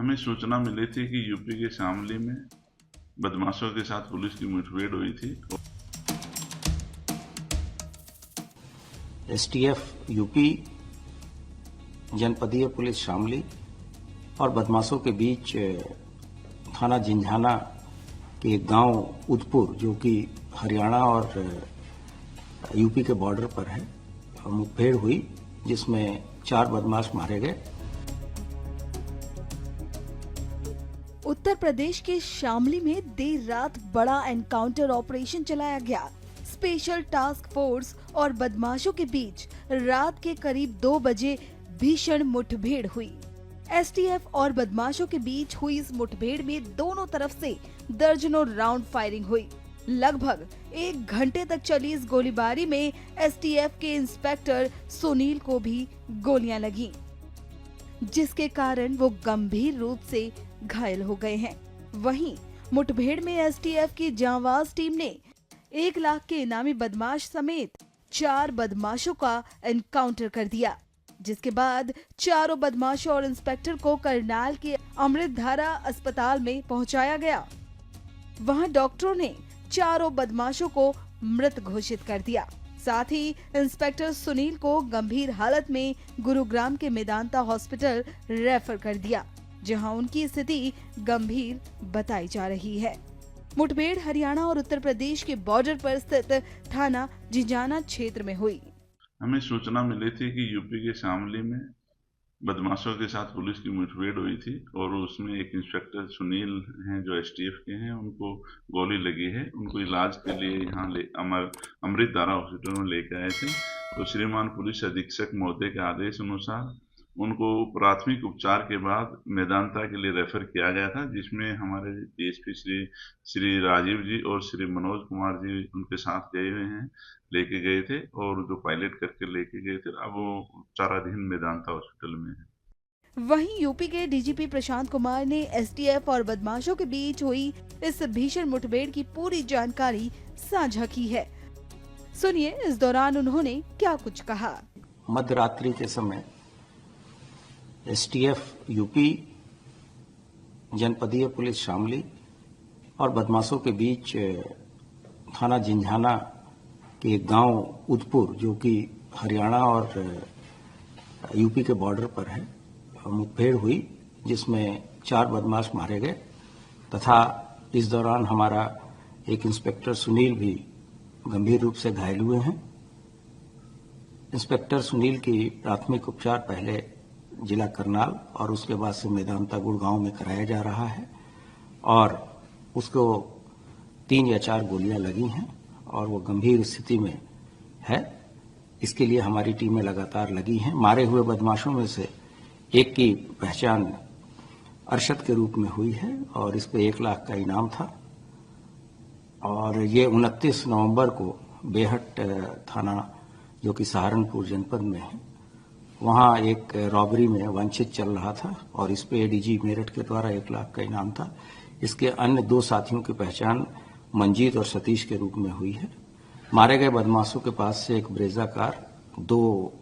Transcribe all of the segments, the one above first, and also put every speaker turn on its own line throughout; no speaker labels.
हमें सूचना मिली थी कि यूपी के शामली में बदमाशों के साथ पुलिस की मुठभेड़ हुई थी।
एसटीएफ यूपी, जनपदीय पुलिस शामली और बदमाशों के बीच थाना जिंझाना के एक गांव उदपुर, जो कि हरियाणा और यूपी के बॉर्डर पर है, मुठभेड़ हुई जिसमें 4 बदमाश मारे गए।
उत्तर प्रदेश के शामली में देर रात बड़ा एनकाउंटर ऑपरेशन चलाया गया। स्पेशल टास्क फोर्स और बदमाशों के बीच रात के करीब 2 बजे भीषण मुठभेड़ हुई। एसटीएफ और बदमाशों के बीच हुई इस मुठभेड़ में दोनों तरफ से दर्जनों राउंड फायरिंग हुई। लगभग 1 घंटे तक चली इस गोलीबारी में एसटीएफ के इंस्पेक्टर सुनील को भी गोलियां लगीं, जिसके कारण वो गंभीर रूप से घायल हो गए हैं। वहीं मुठभेड़ में एसटीएफ की जांबाज टीम ने 1 लाख के इनामी बदमाश समेत 4 बदमाशों का एनकाउंटर कर दिया, जिसके बाद चारों बदमाशों और इंस्पेक्टर को करनाल के अमृतधारा अस्पताल में पहुंचाया गया। वहां डॉक्टरों ने चारों बदमाशों को मृत घोषित कर दिया। साथ ही इंस्पेक्टर सुनील को गंभीर हालत में गुरुग्राम के मेदांता हॉस्पिटल रेफर कर दिया, जहां उनकी स्थिति गंभीर बताई जा रही है। मुठभेड़ हरियाणा और उत्तर प्रदेश के बॉर्डर पर स्थित थाना जिंझाना क्षेत्र में हुई।
हमें सूचना मिली थी कि यूपी के शामली में बदमाशों के साथ पुलिस की मुठभेड़ हुई थी और उसमें एक इंस्पेक्टर सुनील हैं जो एसटीएफ के हैं, उनको गोली लगी है। उनको इलाज के लिए यहाँ अमृतधारा हॉस्पिटल में लेकर आए थे। तो श्रीमान पुलिस अधीक्षक महोदय के आदेश अनुसार उनको प्राथमिक उपचार के बाद मेदांता के लिए रेफर किया गया था, जिसमें हमारे डीएसपी श्री राजीव जी और श्री मनोज कुमार जी उनके साथ गए हुए हैं, लेके गए थे और जो पायलट करके लेके गए थे, अब वो उपचाराधीन मेदांता हॉस्पिटल में है।
वहीं यूपी के डीजीपी प्रशांत कुमार ने एसटीएफ और बदमाशों के बीच हुई इस भीषण मुठभेड़ की पूरी जानकारी साझा की है। सुनिए इस दौरान उन्होंने क्या कुछ कहा।
मध्यरात्रि के समय एसटीएफ यूपी, जनपदीय पुलिस शामली और बदमाशों के बीच थाना जिंझाना के एक गांव उदपुर, जो कि हरियाणा और यूपी के बॉर्डर पर है, मुठभेड़ हुई जिसमें 4 बदमाश मारे गए तथा इस दौरान हमारा एक इंस्पेक्टर सुनील भी गंभीर रूप से घायल हुए हैं। इंस्पेक्टर सुनील की प्राथमिक उपचार पहले जिला करनाल और उसके बाद से मेदांता गुड़गांव में कराया जा रहा है और उसको 3 या 4 गोलियां लगी हैं और वो गंभीर स्थिति में है। इसके लिए हमारी टीमें लगातार लगी हैं। मारे हुए बदमाशों में से एक की पहचान अरशद के रूप में हुई है और इस पे 1 लाख का इनाम था और ये 29 नवंबर को बेहट थाना, जो कि सहारनपुर जनपद में है, वहां एक रॉबरी में वंचित चल रहा था और इस पे एडीजी मेरठ के द्वारा 1 लाख का इनाम था। इसके अन्य 2 साथियों की पहचान मंजीत और सतीश के रूप में हुई है। मारे गए बदमाशों के पास से 1 ब्रेजा कार, 2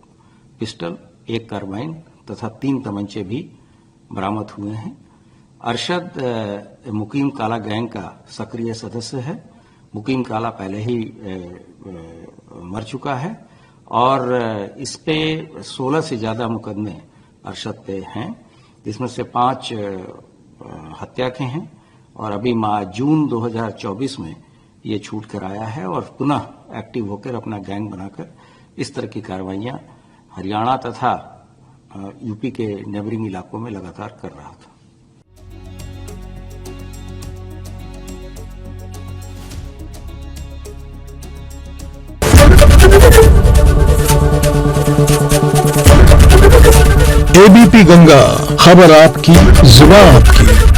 पिस्टल, 1 कार्बाइन तथा 3 तमंचे भी बरामद हुए हैं। अरशद मुकीम काला गैंग का सक्रिय सदस्य है। मुकीम काला पहले ही मर चुका है और इस पे 16 से ज्यादा मुकदमे अरशद पे हैं, जिसमें से 5 हत्या के हैं और अभी जून 2024 में ये छूट कर आया है और पुनः एक्टिव होकर अपना गैंग बनाकर इस तरह की कार्रवाइयां हरियाणा तथा यूपी के नेबरिंग इलाकों में लगातार कर रहा था।
एबीपी गंगा, खबर आपकी, जुबान आपकी।